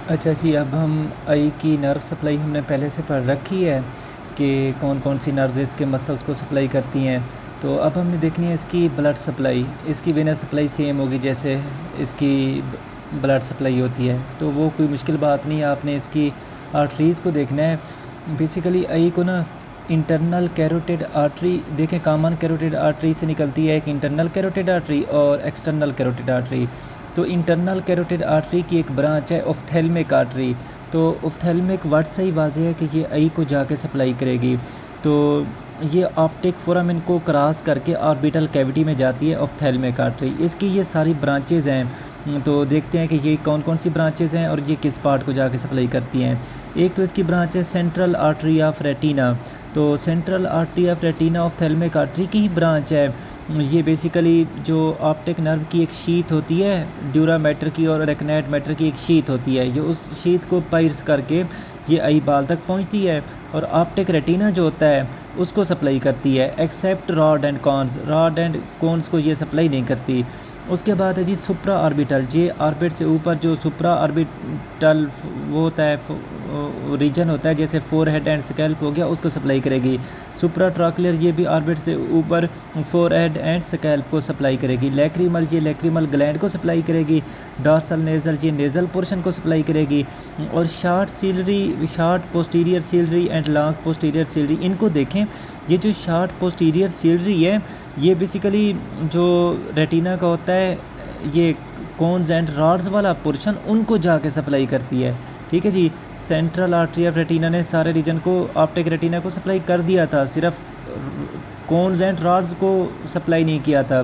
अच्छा जी, अब हम आई की नर्व सप्लाई हमने पहले से पढ़ रखी है कि कौन कौन सी नर्व्स इसके मसल्स को सप्लाई करती हैं। तो अब हमने देखनी है इसकी ब्लड सप्लाई। इसकी वेनस सप्लाई सेम होगी जैसे इसकी ब्लड सप्लाई होती है, तो वो कोई मुश्किल बात नहीं है। आपने इसकी आर्टरीज़ को देखना है। बेसिकली आई को ना इंटरनल कैरोटिड आर्टरी देखें, कॉमन कैरोटिड आर्टरी से निकलती है एक इंटरनल कैरोटिड आर्टरी और एक्सटर्नल कैरोटिड आर्टरी। तो इंटरनल कैरोटिड आर्टरी की एक ब्रांच है ऑफ्थेल्मिक आर्टरी। तो ऑफ्थेल्मिक वर्ड से ही वाज़ेह है कि ये आई को जाके सप्लाई करेगी। तो ये ऑप्टिक फोरामेन को क्रॉस करके ऑर्बिटल कैविटी में जाती है ऑफ्थेल्मिक आर्टरी। इसकी ये सारी ब्रांचेज़ हैं। तो देखते हैं कि ये कौन कौन सी ब्रांचेज़ हैं और ये किस पार्ट को जाके सप्लाई करती हैं। एक तो इसकी ब्रांच है सेंट्रल आर्टरी ऑफ रेटिना। तो central artery of retina ophthalmic artery की ही ब्रांच है। ये बेसिकली जो ऑप्टिक नर्व की एक शीथ होती है, ड्यूरा मैटर की और रेकनेट मैटर की एक शीथ होती है, ये उस शीथ को पायर्स करके ये आई बाल तक पहुंचती है और ऑप्टिक रेटिना जो होता है उसको सप्लाई करती है, except rod and cones. Rod and cones को ये सप्लाई नहीं करती। उसके बाद है जी सुप्रा ऑर्बिटल। ये ऑर्बिट से ऊपर जो सुप्रा ऑर्बिटल वो होता है, रीजन होता है, जैसे फोर हेड एंड स्कैल्प हो गया, उसको सप्लाई करेगी। सुप्रा ट्राकुलर ये भी ऑर्बिट से ऊपर फोर हेड एंड स्कैल्प को सप्लाई करेगी। लैक्रिमल ये लैक्रिमल ग्लैंड को सप्लाई करेगी। डॉर्सल नेज़ल ये नेज़ल पोर्शन को सप्लाई करेगी। और short ciliary, short posterior ciliary and long posterior ciliary, इनको देखें। ये जो शार्ट पोस्टीरियर सीलरी है ये बेसिकली जो रेटिना का होता है, ये कोन्स एंड रॉड्स वाला पोर्शन उनको जाके सप्लाई करती है। ठीक है जी। सेंट्रल आर्टरी ऑफ रेटिना ने सारे रीजन को, ऑप्टिक रेटिना को सप्लाई कर दिया था, सिर्फ कोन्स एंड रॉड्स को सप्लाई नहीं किया था।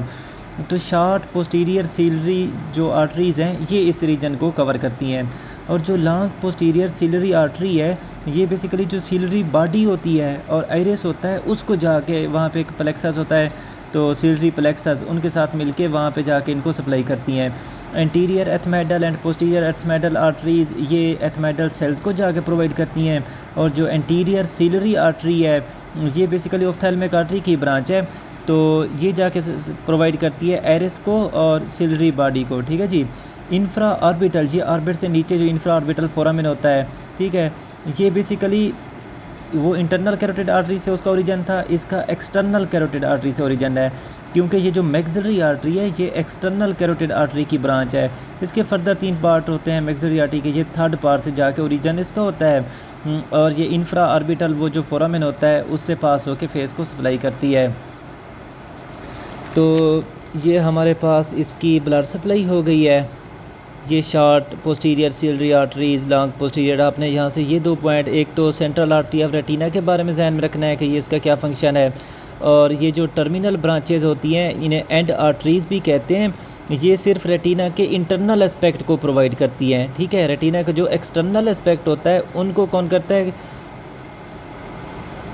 तो शार्ट पोस्टीरियर सीलरी जो आर्टरीज़ हैं ये इस रीजन को कवर करती हैं। और जो लॉन्ग पोस्टीरियर सीलरी आर्टरी है ये बेसिकली जो सीलरी बॉडी होती है और आइरिस होता है उसको जाके, वहाँ पे एक प्लेक्सस होता है, तो सीलरी प्लेक्सस उनके साथ मिलके वहाँ पे जाके इनको सप्लाई करती हैं। एंटीरियर एथमेडल एंड पोस्टीरियर एथमेडल आर्टरीज़ ये एथमेडल सेल्स को जाके प्रोवाइड करती हैं। और जो एंटीरियर सीलरी आर्टरी है ये बेसिकली ऑफ्थेल्मिक आर्टरी की ब्रांच है, तो ये जाके प्रोवाइड करती है एरिस को और सीलरी बॉडी को। ठीक है जी। इंफ्रा ऑर्बिटल, ये ऑर्बिट से नीचे जो इंफ्रा ऑर्बिटल फोरामेन होता है, ठीक है, ये बेसिकली वो इंटरनल कैरोटिड आर्टरी से उसका ओरिजिन था, इसका एक्सटर्नल कैरोटिड आर्टरी से ओरिजिन है, क्योंकि ये जो मैक्सिलरी आर्टरी है ये एक्सटर्नल कैरोटिड आर्टरी की ब्रांच है। इसके फर्दर 3 पार्ट होते हैं मैक्सिलरी आर्टरी के, ये थर्ड पार्ट से जाके ओरिजिन इसका होता है। और ये इंफ्रा ऑर्बिटल वो जो फोरामेन होता है उससे पास होकर फेस को सप्लाई करती है। तो ये हमारे पास इसकी ब्लड सप्लाई हो गई है। ये short posterior ciliary arteries, long posterior, आपने यहाँ से ये 2 पॉइंट, एक तो सेंट्रल आर्टरी ऑफ रेटिना के बारे में ध्यान में रखना है कि ये इसका क्या फंक्शन है। और ये जो टर्मिनल ब्रांचेज होती हैं इन्हें एंड आर्टरीज़ भी कहते हैं। ये सिर्फ रेटिना के इंटरनल एस्पेक्ट को प्रोवाइड करती हैं। ठीक है। रेटिना का जो एक्सटर्नल एस्पेक्ट होता है उनको कौन करता है?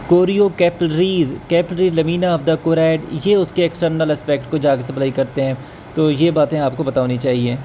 Choriocapillaris, capillary lamina of the choroid, ये उसके एक्सटर्नल एस्पेक्ट को जाके सप्लाई करते हैं। तो ये बातें आपको पता होनी चाहिए।